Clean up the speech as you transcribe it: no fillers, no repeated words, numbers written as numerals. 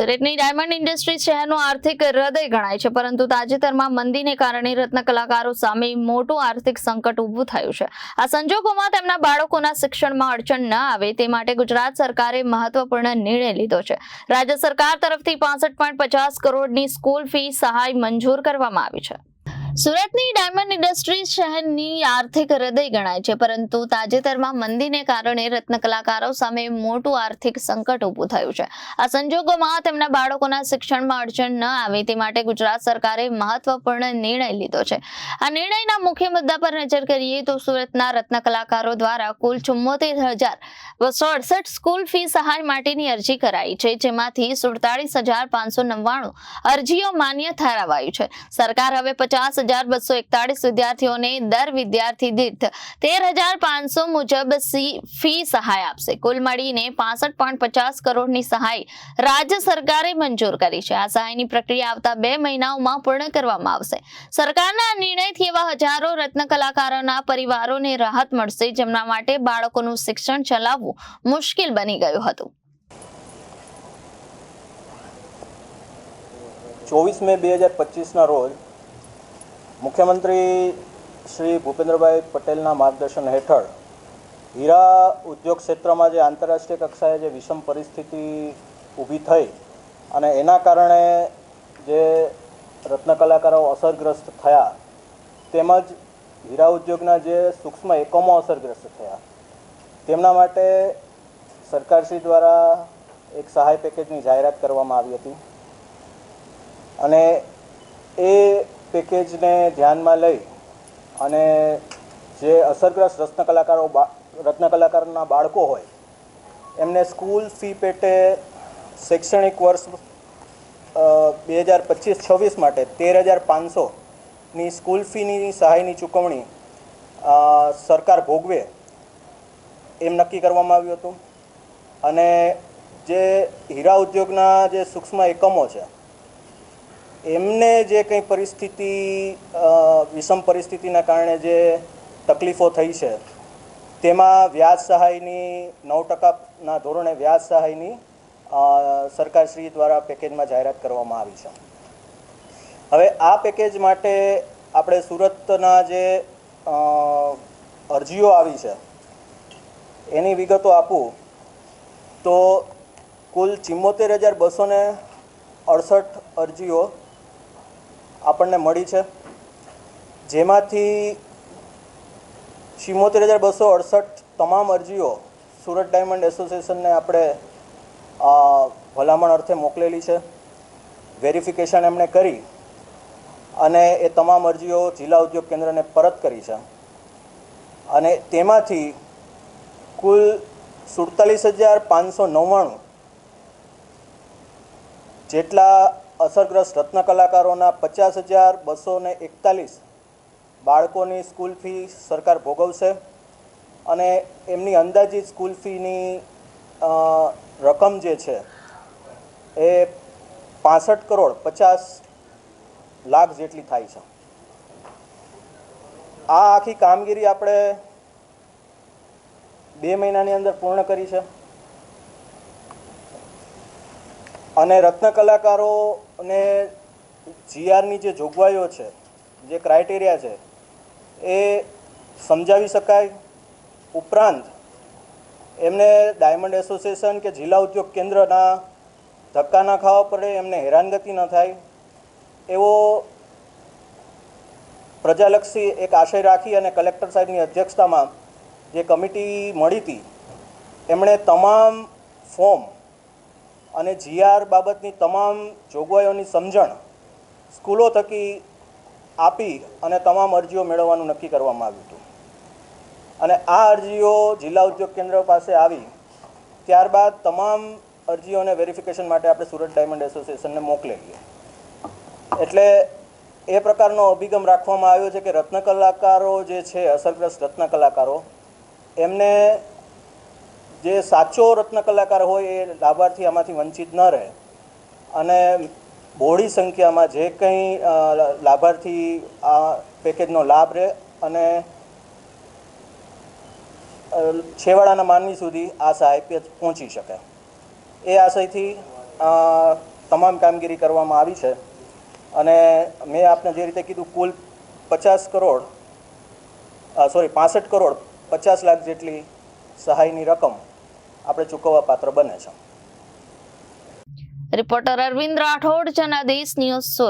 સુરતની diamond industry શહેરનું આર્થિક હૃદય ગણાય છે, પરંતુ તાજેતરમાં મંદીને કારણે રત્ન કલાકારો સામે મોટું આર્થિક સંકટ ઊભું થયું છે। આ સંજોગોમાં તેમના બાળકોના શિક્ષણમાં અડચણ ન આવે તે માટે ગુજરાત સરકારે મહત્વપૂર્ણ નિર્ણય લીધો છે। રાજ્ય સરકાર તરફથી 65.50 કરોડની સ્કૂલ ફી સહાય મંજૂર કરવામાં આવી છે। સુરતની ડાયમંડ ઇન્ડસ્ટ્રી શહેરની આર્થિક હૃદય ગણાય છે, પરંતુ તાજેતરમાં મંદીને કારણે રત્ન કલાકારો સામે મોટું આર્થિક સંકટ ઊભું થયું છે। આ સંજોગોમાં તેમના બાળકોના શિક્ષણમાં અડચણ ન આવે તે માટે ગુજરાત સરકારે મહત્વપૂર્ણ નિર્ણય લીધો છે। આ નિર્ણયના મુખ્ય મુદ્દા પર નજર કરીએ તો સુરતના રત્ન કલાકારો દ્વારા કુલ 74,268 સ્કૂલ ફી સહાય માટેની અરજી કરાઈ છે, જેમાંથી 47,599 અરજીઓ માન્ય ઠરાવાયું છે। સરકાર હવે 50,241 વિદ્યાર્થીઓને દર વિદ્યાર્થી દીઠ 13,500 મુજબ ફી સહાય આપશે। કુલ મળીને 65.50 કરોડની સહાય રાજ્ય સરકારે મંજૂર કરી છે। આ સહાયની પ્રક્રિયા આવતા 2 મહિનાઓમાં પૂર્ણ કરવામાં આવશે। સરકારના આ નિર્ણયથી એવા હજારો રત્ન કલાકારોના પરિવારોને રાહત મળશે, જેમના માટે બાળકોનું શિક્ષણ ચલાવવું મુશ્કેલ બની ગયું હતું। 24 મે 2025 રોજ મુખ્યમંત્રી શ્રી ભૂપેન્દ્રભાઈ પટેલના માર્ગદર્શન હેઠળ હીરા ઉદ્યોગ ક્ષેત્રમાં જે આંતરરાષ્ટ્રીય કક્ષાએ જે વિષમ પરિસ્થિતિ ઊભી થઈ અને એના કારણે જે રત્ન કલાકારો અસરગ્રસ્ત થયા, તેમજ હીરા ઉદ્યોગના જે સૂક્ષ્મ એકમો અસરગ્રસ્ત થયા, તેમના માટે સરકારશ્રી દ્વારા એક સહાય પેકેજની જાહેરાત કરવામાં આવી હતી અને એ પેકેજને ધ્યાનમાં લઈ અને જે અસરગ્રસ્ત રત્ન કલાકારોના બાળકો હોય એમને સ્કૂલ ફી પેટે શૈક્ષણિક વર્ષ 2025-26 માટે 13,500ની સ્કૂલ ફીની સહાયની ચૂકવણી સરકાર ભોગવે એમ નક્કી કરવામાં આવ્યું હતું। અને જે હીરા ઉદ્યોગના જે સૂક્ષ્મ એકમો છે એમને જે કંઈ પરિસ્થિતિ વિષમ પરિસ્થિતિના કારણે જે તકલીફો થઈ છે તેમાં વ્યાજ સહાયની 9%ના ધોરણે વ્યાજ સહાયની સરકારશ્રી દ્વારા પેકેજમાં જાહેરાત કરવામાં આવી છે। હવે આ પેકેજ માટે આપણે સુરતના જે અરજીઓ આવી છે એની વિગતો આપું તો કુલ 74,268 અરજીઓ આપણને મળી છે, જેમાંથી 74,268 તમામ અરજીઓ સુરત ડાયમંડ એસોસિએશનને આપણે ભલામણ અર્થે મોકલેલી છે। વેરિફિકેશન એમણે કરી અને એ તમામ અરજીઓ જિલ્લા ઉદ્યોગ કેન્દ્રને પરત કરી છે અને તેમાંથી કુલ 47,599 જેટલા અસરગ્રસ્ત રત્ન કલાકારોના 50,241 બાળકોની સ્કૂલ ફી સરકાર ભોગવશે અને એમની અંદાજિત સ્કૂલ ફીની રકમ જે છે એ 65,50,00,000 જેટલી થાય છે। આ આખી કામગીરી આપણે 2 મહિનાની અંદર પૂર્ણ કરી છે અને રત્ન કલાકારોને જીઆરની જે જોગવાઈઓ છે, જે ક્રાઇટેરિયા છે એ સમજાવી શકાય, ઉપરાંત એમને ડાયમંડ એસોસિએશન કે જિલ્લા ઉદ્યોગ કેન્દ્રના ધક્કા ના ખાવા પડે, એમને હેરાનગતિ ન થાય એવો પ્રજાલક્ષી એક આશય રાખી અને કલેક્ટર સાહેબની અધ્યક્ષતામાં જે કમિટી મળી હતી એમણે તમામ ફોર્મ અને જીઆર બાબતની તમામ જોગવાઈઓની સમજણ સ્કૂલો થકી આપી અને તમામ અરજીઓ મેળવવાનું નક્કી કરવામાં આવ્યું હતું અને આ અરજીઓ જિલ્લા ઉદ્યોગ કેન્દ્ર પાસે આવી ત્યારબાદ તમામ અરજીઓને વેરિફિકેશન માટે આપણે સુરત ડાયમંડ એસોસિએશનને મોકલેલી। એટલે એ પ્રકારનો અભિગમ રાખવામાં આવ્યો છે કે રત્ન કલાકારો જે છે, અસરગ્રસ્ત રત્ન કલાકારો, એમને જે સાચો રત્ન કલાકાર હોય એ લાભાર્થી આમાંથી વંચિત ન રહે અને બહોળી સંખ્યામાં જે કંઈ લાભાર્થી આ પેકેજનો લાભ રહે અને છેવાડાના માનવી સુધી આ સહાય પહોંચી શકે એ આશયથી તમામ કામગીરી કરવામાં આવી છે અને મેં આપને જે રીતે કીધું કુલ 65 કરોડ 50 લાખ જેટલી સહાયની રકમ આપણે ચૂકવવા પાત્ર બને છે. Reporter Arvind Rathod, Janadesh news, Surat.